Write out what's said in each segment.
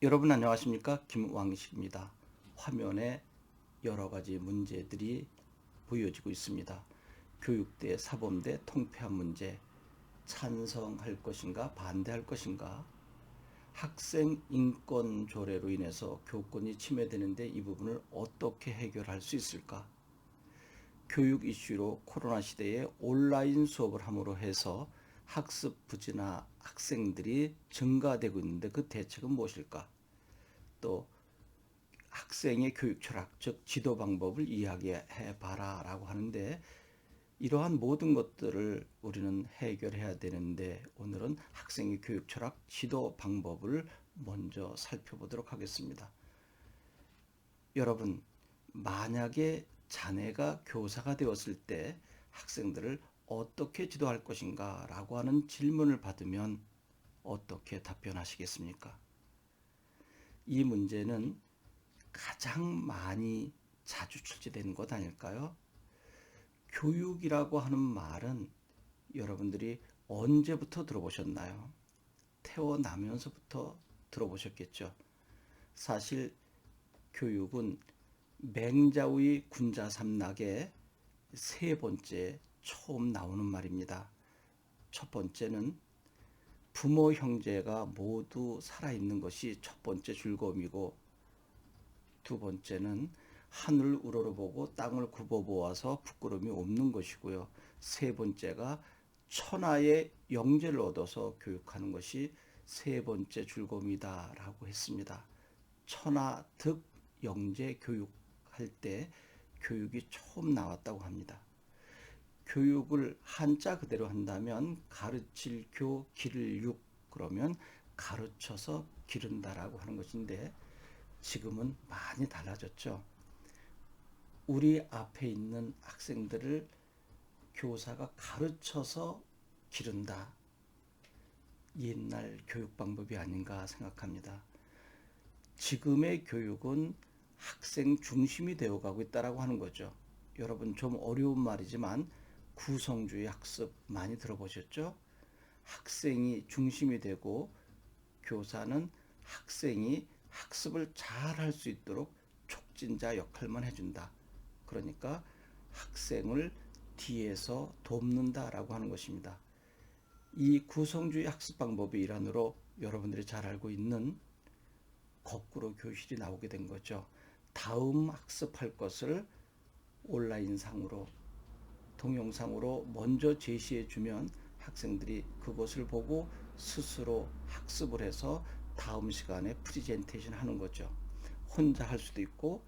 여러분 안녕하십니까? 김왕식입니다. 화면에 여러 가지 문제들이 보여지고 있습니다. 교육대, 사범대 통폐합 문제, 찬성할 것인가, 반대할 것인가, 학생 인권 조례로 인해서 교권이 침해되는데 이 부분을 어떻게 해결할 수 있을까? 교육 이슈로 코로나 시대에 온라인 수업을 함으로 해서 학습 부지나 학생들이 증가되고 있는데 그 대책은 무엇일까? 또 학생의 교육 철학, 즉 지도 방법을 이야기해 봐라 라고 하는데 이러한 모든 것들을 우리는 해결해야 되는데 오늘은 학생의 교육 철학, 지도 방법을 먼저 살펴보도록 하겠습니다. 여러분, 만약에 자네가 교사가 되었을 때 학생들을 어떻게 지도할 것인가 라고 하는 질문을 받으면 어떻게 답변하시겠습니까? 이 문제는 가장 많이 자주 출제되는 것 아닐까요? 교육이라고 하는 말은 여러분들이 언제부터 들어보셨나요? 태어나면서부터 들어보셨겠죠. 사실 교육은 맹자의 군자삼락의 세 번째 처음 나오는 말입니다. 첫 번째는 부모 형제가 모두 살아있는 것이 첫 번째 즐거움이고, 두 번째는 하늘을 우러러보고 땅을 굽어보아서 부끄러움이 없는 것이고요. 세 번째가 천하의 영재를 얻어서 교육하는 것이 세 번째 즐거움이다라고 했습니다. 천하득 영재 교육할 때 교육이 처음 나왔다고 합니다. 교육을 한자 그대로 한다면 가르칠 교 기를 육, 그러면 가르쳐서 기른다라고 하는 것인데 지금은 많이 달라졌죠. 우리 앞에 있는 학생들을 교사가 가르쳐서 기른다. 옛날 교육 방법이 아닌가 생각합니다. 지금의 교육은 학생 중심이 되어가고 있다라고 하는 거죠. 여러분 좀 어려운 말이지만 구성주의 학습 많이 들어보셨죠? 학생이 중심이 되고 교사는 학생이 학습을 잘 할 수 있도록 촉진자 역할만 해준다. 그러니까 학생을 뒤에서 돕는다라고 하는 것입니다. 이 구성주의 학습 방법의 일환으로 여러분들이 잘 알고 있는 거꾸로 교실이 나오게 된 거죠. 다음 학습할 것을 온라인상으로, 동영상으로 먼저 제시해 주면 학생들이 그것을 보고 스스로 학습을 해서 다음 시간에 프리젠테이션 하는 거죠. 혼자 할 수도 있고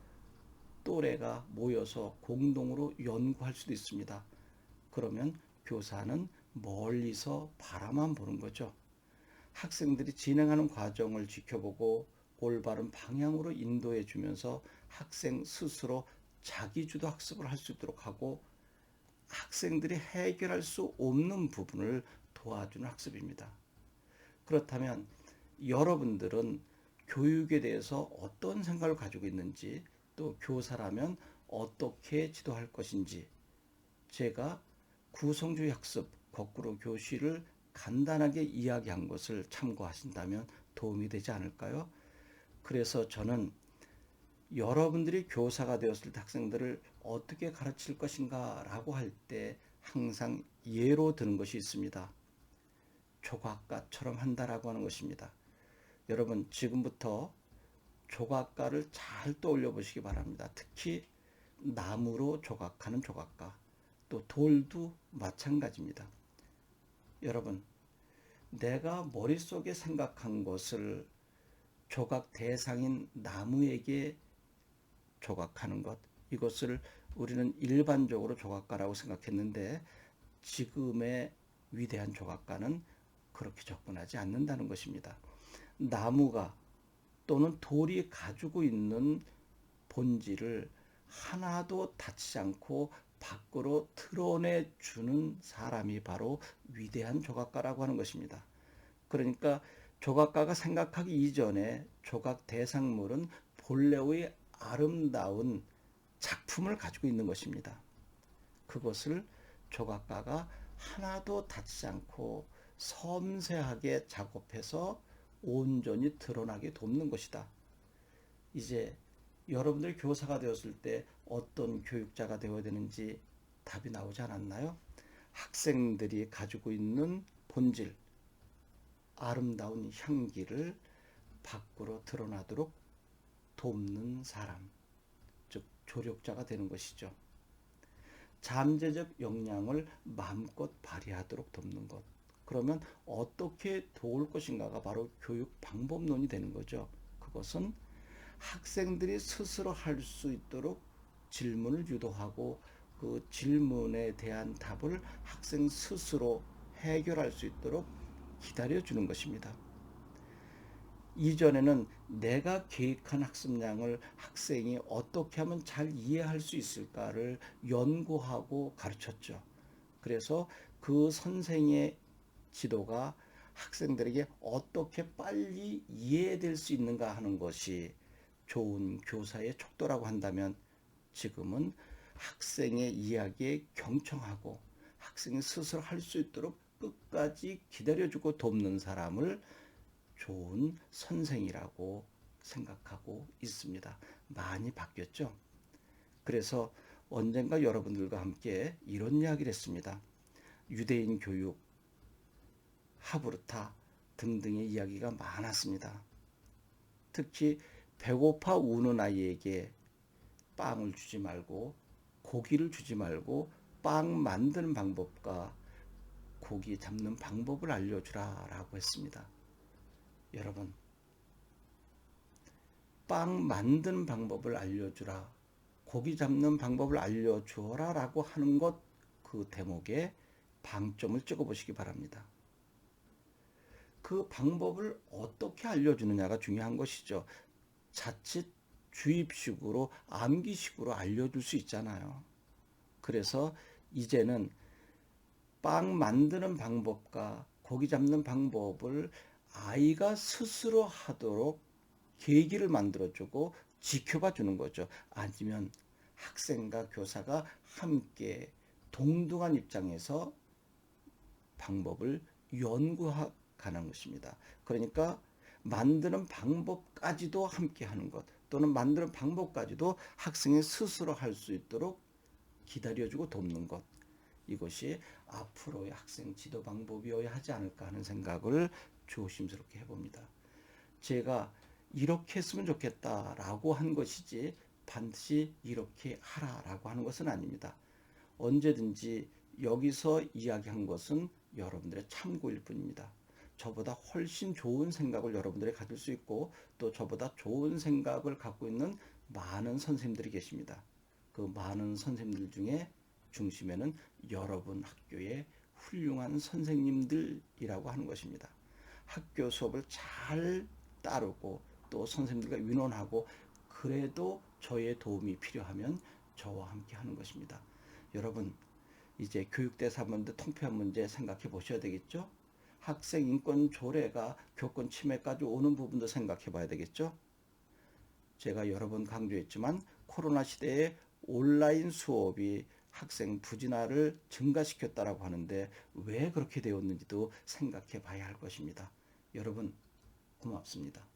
또래가 모여서 공동으로 연구할 수도 있습니다. 그러면 교사는 멀리서 바라만 보는 거죠. 학생들이 진행하는 과정을 지켜보고 올바른 방향으로 인도해 주면서 학생 스스로 자기주도 학습을 할 수 있도록 하고 학생들이 해결할 수 없는 부분을 도와주는 학습입니다. 그렇다면 여러분들은 교육에 대해서 어떤 생각을 가지고 있는지, 또 교사라면 어떻게 지도할 것인지 제가 구성주의 학습, 거꾸로 교실을 간단하게 이야기한 것을 참고하신다면 도움이 되지 않을까요? 그래서 저는 여러분들이 교사가 되었을 때 학생들을 어떻게 가르칠 것인가 라고 할 때 항상 예로 드는 것이 있습니다. 조각가처럼 한다라고 하는 것입니다. 여러분 지금부터 조각가를 잘 떠올려 보시기 바랍니다. 특히 나무로 조각하는 조각가, 또 돌도 마찬가지입니다. 여러분, 내가 머릿속에 생각한 것을 조각 대상인 나무에게 조각하는 것, 이것을 우리는 일반적으로 조각가라고 생각했는데 지금의 위대한 조각가는 그렇게 접근하지 않는다는 것입니다. 나무가 또는 돌이 가지고 있는 본질을 하나도 다치지 않고 밖으로 드러내 주는 사람이 바로 위대한 조각가라고 하는 것입니다. 그러니까 조각가가 생각하기 이전에 조각 대상물은 본래의 아름다운 작품을 가지고 있는 것입니다. 그것을 조각가가 하나도 다치지 않고 섬세하게 작업해서 온전히 드러나게 돕는 것이다. 이제 여러분들 교사가 되었을 때 어떤 교육자가 되어야 되는지 답이 나오지 않았나요? 학생들이 가지고 있는 본질, 아름다운 향기를 밖으로 드러나도록 돕는 사람, 즉 조력자가 되는 것이죠. 잠재적 역량을 마음껏 발휘하도록 돕는 것. 그러면 어떻게 도울 것인가가 바로 교육 방법론이 되는 거죠. 그것은 학생들이 스스로 할 수 있도록 질문을 유도하고 그 질문에 대한 답을 학생 스스로 해결할 수 있도록 기다려주는 것입니다. 이전에는 내가 계획한 학습량을 학생이 어떻게 하면 잘 이해할 수 있을까를 연구하고 가르쳤죠. 그래서 그 선생의 지도가 학생들에게 어떻게 빨리 이해될 수 있는가 하는 것이 좋은 교사의 척도라고 한다면, 지금은 학생의 이야기에 경청하고 학생이 스스로 할 수 있도록 끝까지 기다려주고 돕는 사람을 좋은 선생이라고 생각하고 있습니다. 많이 바뀌었죠. 그래서 언젠가 여러분들과 함께 이런 이야기를 했습니다. 유대인 교육, 하브르타 등등의 이야기가 많았습니다. 특히 배고파 우는 아이에게 빵을 주지 말고 고기를 주지 말고 빵 만드는 방법과 고기 잡는 방법을 알려주라 라고 했습니다. 여러분, 빵 만드는 방법을 알려주라, 고기 잡는 방법을 알려주어라 라고 하는 것, 그 대목에 방점을 찍어보시기 바랍니다. 그 방법을 어떻게 알려주느냐가 중요한 것이죠. 자칫 주입식으로 암기식으로 알려줄 수 있잖아요. 그래서 이제는 빵 만드는 방법과 고기 잡는 방법을 아이가 스스로 하도록 계기를 만들어주고 지켜봐 주는 거죠. 아니면 학생과 교사가 함께 동등한 입장에서 방법을 연구하는 것입니다. 그러니까 만드는 방법까지도 함께 하는 것, 또는 만드는 방법까지도 학생이 스스로 할 수 있도록 기다려주고 돕는 것, 이것이 앞으로의 학생 지도 방법이어야 하지 않을까 하는 생각을 조심스럽게 해봅니다. 제가 이렇게 했으면 좋겠다라고 한 것이지 반드시 이렇게 하라라고 하는 것은 아닙니다. 언제든지 여기서 이야기한 것은 여러분들의 참고일 뿐입니다. 저보다 훨씬 좋은 생각을 여러분들이 가질 수 있고, 또 저보다 좋은 생각을 갖고 있는 많은 선생님들이 계십니다. 그 많은 선생님들 중에 중심에는 여러분 학교의 훌륭한 선생님들이라고 하는 것입니다. 학교 수업을 잘 따르고 또 선생님들과 의논하고, 그래도 저의 도움이 필요하면 저와 함께 하는 것입니다. 여러분, 이제 교육대 3번대 통폐합 문제 생각해 보셔야 되겠죠? 학생 인권 조례가 교권 침해까지 오는 부분도 생각해 봐야 되겠죠? 제가 여러 번 강조했지만 코로나 시대에 온라인 수업이 학생 부진화를 증가시켰다라고 하는데 왜 그렇게 되었는지도 생각해 봐야 할 것입니다. 여러분, 고맙습니다.